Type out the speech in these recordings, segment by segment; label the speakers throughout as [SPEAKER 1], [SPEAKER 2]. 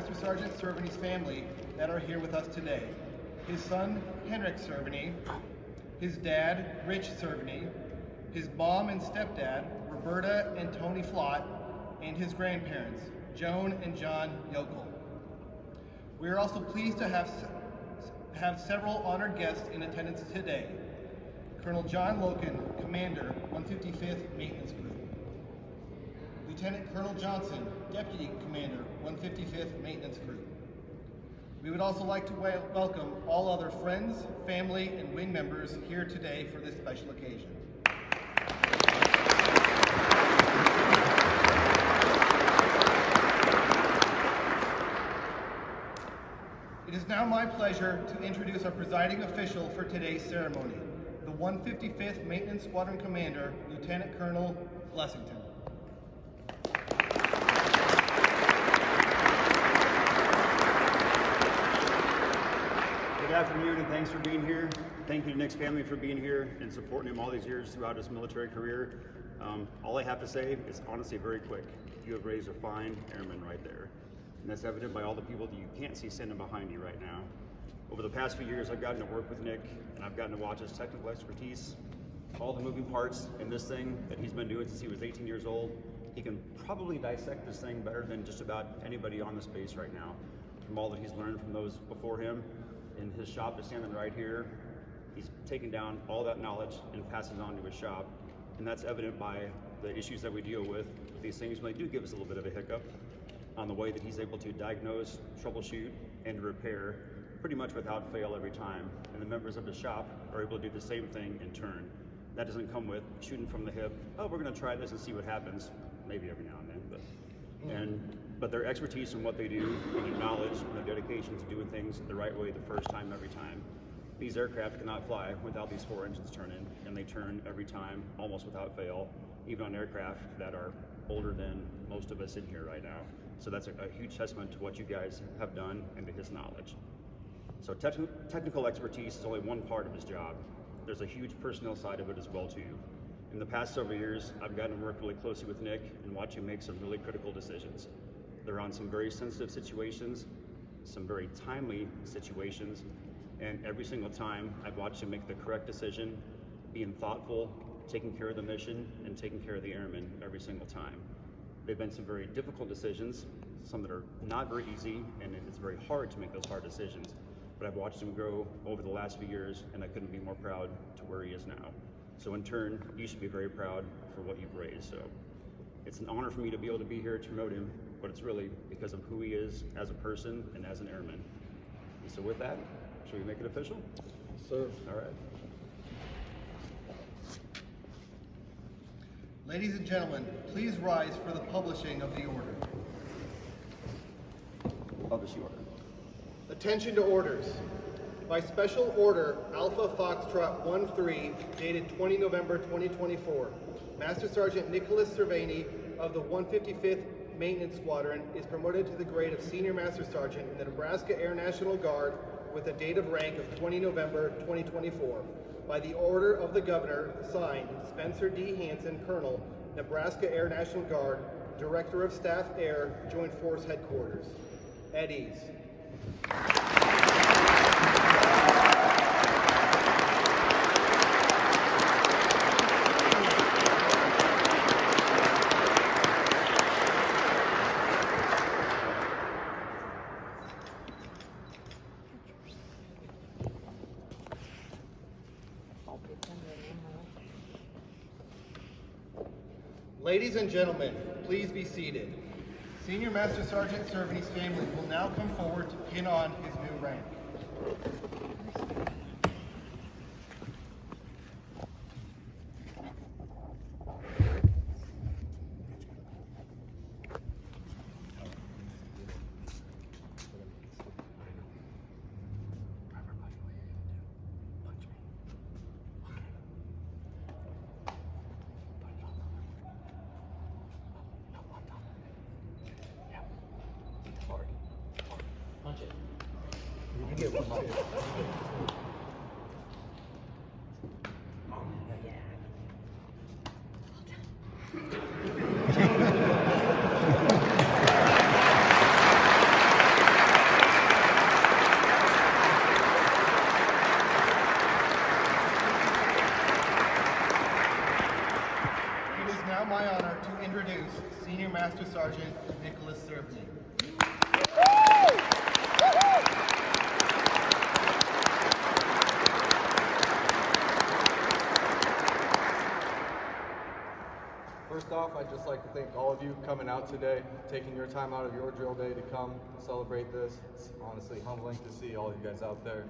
[SPEAKER 1] Master Sergeant Cervony's family that are here with us today. His son, Henrik Cervony, his dad, Rich Cervony, his mom and stepdad, Roberta and Tony Flott, and his grandparents, Joan and John Yokel. We are also pleased to have several honored guests in attendance today. Colonel John Loken, Commander, 155th Maintenance Group. Lieutenant Colonel Johnson, Deputy Commander, 155th Maintenance Group. We would also like to welcome all other friends, family, and wing members here today for this special occasion. It is now my pleasure to introduce our presiding official for today's ceremony, the 155th Maintenance Squadron Commander, Lieutenant Colonel Blessington.
[SPEAKER 2] Good afternoon, and thanks for being here. Thank you to Nick's family for being here and supporting him all these years throughout his military career. All I have to say is honestly very quick. You have raised a fine airman right there. And that's evident by all the people that you can't see standing behind you right now. Over the past few years, I've gotten to work with Nick, and I've gotten to watch his technical expertise, all the moving parts in this thing that he's been doing since he was 18 years old. He can probably dissect this thing better than just about anybody on this base right now, from all that he's learned from those before him. In his shop is standing right here. He's taken down all that knowledge and passes it on to his shop. And that's evident by the issues that we deal with these things when they do give us a little bit of a hiccup on the way that he's able to diagnose, troubleshoot, and repair pretty much without fail every time. And the members of the shop are able to do the same thing in turn. That doesn't come with shooting from the hip. Oh, we're gonna try this and see what happens. Maybe every now and then, but their expertise in what they do, and their knowledge, and their dedication to doing things the right way the first time, every time. These aircraft cannot fly without these four engines turning, and they turn every time, almost without fail, even on aircraft that are older than most of us in here right now. So that's a huge testament to what you guys have done and to his knowledge. So technical expertise is only one part of his job. There's a huge personnel side of it as well too. In the past several years, I've gotten to work really closely with Nick and watch him make some really critical decisions. They're on some very sensitive situations, some very timely situations, and every single time I've watched him make the correct decision, being thoughtful, taking care of the mission, and taking care of the airmen every single time. They've been some very difficult decisions, some that are not very easy, and it's very hard to make those hard decisions. But I've watched him grow over the last few years, and I couldn't be more proud to where he is now. So in turn, you should be very proud for what you've raised. So it's an honor for me to be able to be here to promote him, but it's really because of who he is as a person and as an airman. And so with that, should we make it official?
[SPEAKER 1] Sir.
[SPEAKER 2] All right.
[SPEAKER 1] Ladies and gentlemen, please rise for the publishing of the order.
[SPEAKER 2] Publish the order.
[SPEAKER 1] Attention to orders. By special order, Alpha Foxtrot 13, dated 20 November 2024, Master Sergeant Nicholas Cervony of the 155th Maintenance Squadron is promoted to the grade of Senior Master Sergeant in the Nebraska Air National Guard with a date of rank of 20 November 2024. By the order of the Governor, signed, Spencer D. Hansen, Colonel, Nebraska Air National Guard, Director of Staff Air, Joint Force Headquarters. At ease. Ladies and gentlemen, please be seated. Senior Master Sergeant Cervony's family will now come forward to pin on his new rank.
[SPEAKER 3] Punch it.
[SPEAKER 1] You can get one too.
[SPEAKER 3] of you coming out today, taking your time out of your drill day to come celebrate this. It's honestly humbling to see all of you guys out there.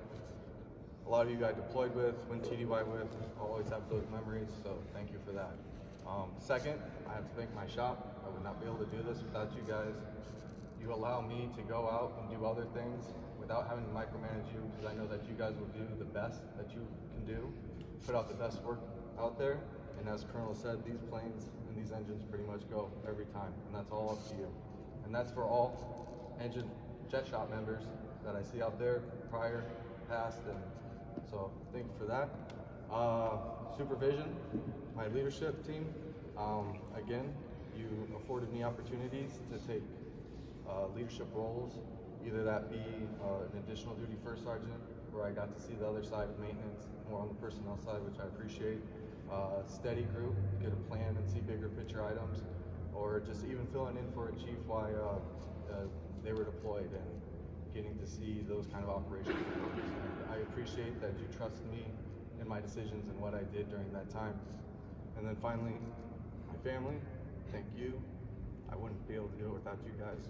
[SPEAKER 3] A lot of you I deployed with, went TDY with, I'll always have those memories, so thank you for that. Second, I have to thank my shop. I would not be able to do this without you guys. You allow me to go out and do other things without having to micromanage you, because I know that you guys will do the best that you can do, put out the best work out there. And as Colonel said, these planes and these engines pretty much go every time, and that's all up to you. And that's for all engine jet shop members that I see out there, prior, past, and so thank you for that. Supervision, my leadership team, again, you afforded me opportunities to take leadership roles, either that be an additional duty first sergeant, where I got to see the other side of maintenance, more on the personnel side, which I appreciate. Steady group, get a plan and see bigger picture items, or just even filling in for a chief while they were deployed and getting to see those kind of operations. I appreciate that you trust me in my decisions and what I did during that time. And then finally, my family, thank you. I wouldn't be able to do it without you guys.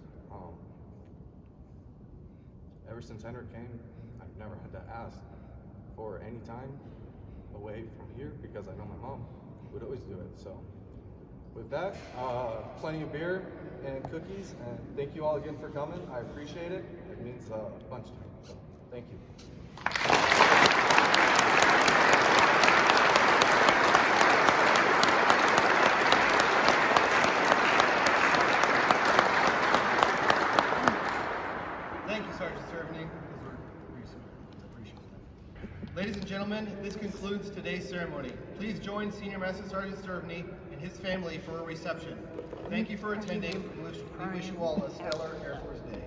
[SPEAKER 3] Ever since Henrik came, I've never had to ask for any time away from here because I know my mom would always do it. So with that, plenty of beer and cookies, and thank you all again for coming. I appreciate it. It means a bunch to me. So thank you.
[SPEAKER 1] Thank you, Sergeant Cerveny. Those were recent. I appreciate that. Ladies and gentlemen, this concludes today's ceremony. Please join Senior Master Sergeant Cerveny and his family for a reception. Thank you for attending. We wish you all a stellar Air Force Day.